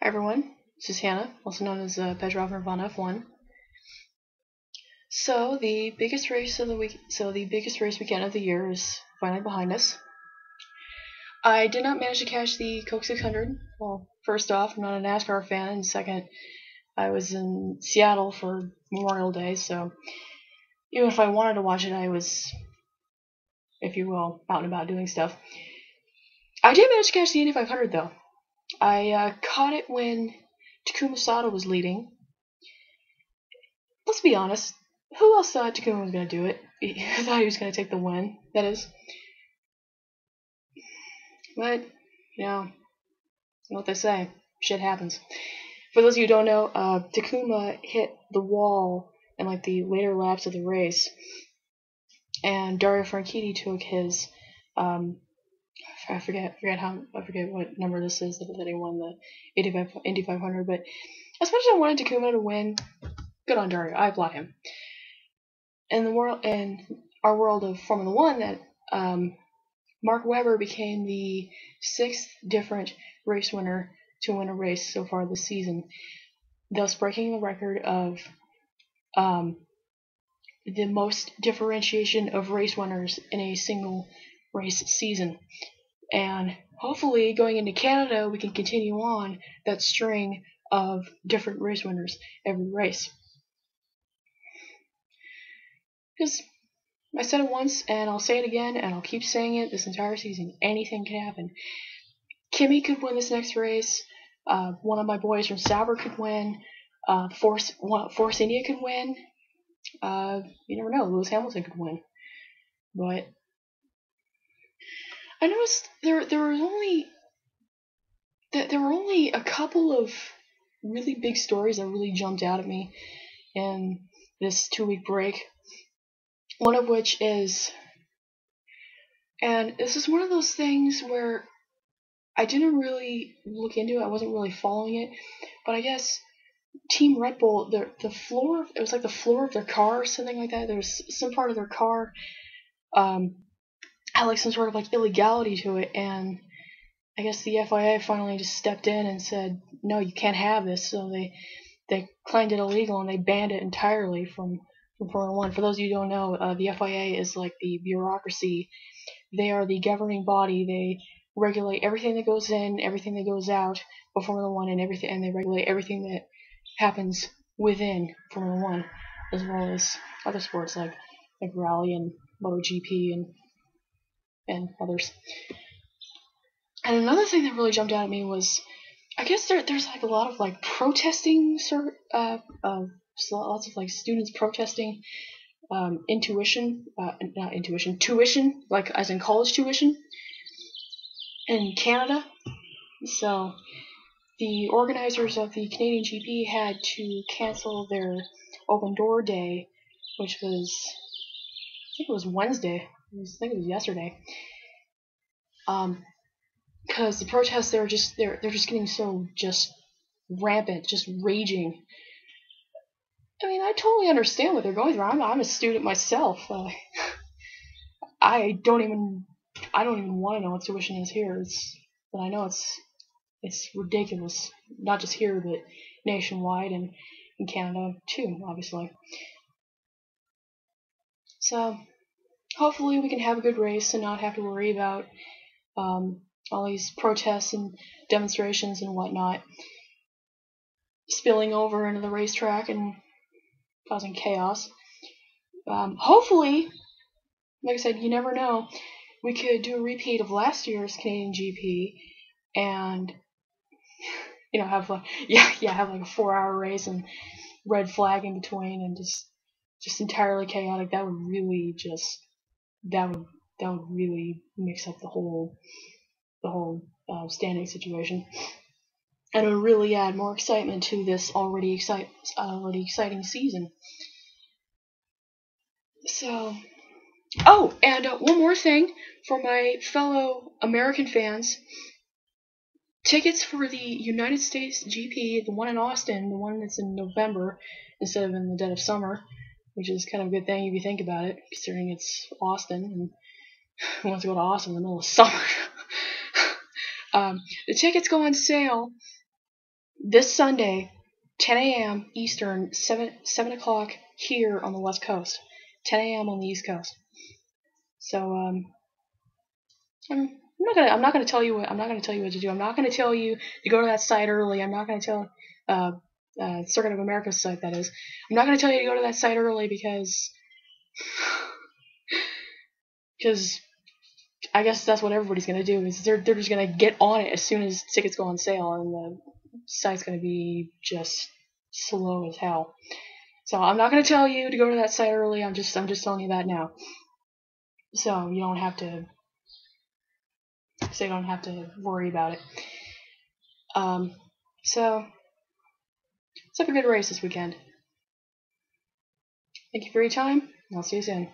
Hi everyone, this is Hannah, also known as Petrov Nirvana F1. So the biggest race weekend of the year is finally behind us. I did not manage to catch the Coke 600. Well, first off, I'm not a NASCAR fan, and second, I was in Seattle for Memorial Day, so even if I wanted to watch it, I was, if you will, out and about doing stuff. I did manage to catch the Indy 500 though. I caught it when Takuma Sato was leading. Let's be honest, who else thought Takuma was going to do it? Who thought he was going to take the win, that is. But, you know what they say, shit happens. For those of you who don't know, Takuma hit the wall in like the later laps of the race, and Dario Franchitti took his, I forget what number this is that he won the Indy 500, but as much as I wanted Takuma to win, good on Dario, I applaud him. In our world of Formula One, that Mark Webber became the 6th different race winner to win a race so far this season, thus breaking the record of the most differentiation of race winners in a single race season. And hopefully, going into Canada, we can continue on that string of different race winners every race. Because I said it once, and I'll say it again, and I'll keep saying it this entire season. Anything can happen. Kimmy could win this next race. One of my boys from Sauber could win. Force India could win. You never know. Lewis Hamilton could win. But I noticed there were only a couple of really big stories that really jumped out at me in this 2-week break. One of which is, and this is one of those things where I didn't really look into it, I wasn't really following it, but I guess Team Red Bull, the floor, it was like the floor of their car or something like that. There was some part of their car had like some sort of like illegality to it, and I guess the FIA finally just stepped in and said, no, you can't have this, so they claimed it illegal and they banned it entirely from Formula One. For those of you who don't know, the FIA is like the bureaucracy. They are the governing body. They regulate everything that goes in, everything that goes out of Formula One, and they regulate everything that happens within Formula One, as well as other sports like rally and MotoGP and others. And another thing that really jumped out at me was, I guess there's like a lot of like protesting, lots of like students protesting tuition, like as in college tuition in Canada. So the organizers of the Canadian GP had to cancel their open door day, which was, I think it was Wednesday. I think it was yesterday. Because the protests they're just getting so just rampant, just raging. I mean, I totally understand what they're going through. I'm a student myself. I don't even want to know what tuition is here. But I know it's ridiculous. Not just here, but nationwide and in Canada too, obviously. So hopefully we can have a good race and not have to worry about all these protests and demonstrations and whatnot spilling over into the racetrack and causing chaos. Hopefully, like I said, you never know, we could do a repeat of last year's Canadian GP and have like a 4-hour race and red flag in between and just entirely chaotic. That would really mix up the whole standing situation, and it would really add more excitement to this already exciting season. So, and one more thing for my fellow American fans. Tickets for the United States GP, the one in Austin, the one that's in November instead of in the dead of summer, which is kind of a good thing if you think about it, considering it's Austin, and who wants to go to Austin in the middle of summer? The tickets go on sale this Sunday, 10 a.m. Eastern, 7 o'clock here on the West Coast, 10 a.m. on the East Coast. So I'm not gonna tell you what to do. I'm not gonna tell you to go to that site early. I'm not gonna tell Circuit of America's site, that is. I'm not gonna tell you to go to that site early because I guess that's what everybody's gonna do. Is they're just gonna get on it as soon as tickets go on sale, and the site's gonna be just slow as hell. So I'm not gonna tell you to go to that site early. I'm just telling you that now. So you don't have to worry about it. So let's have a good race this weekend. Thank you for your time, and I'll see you soon.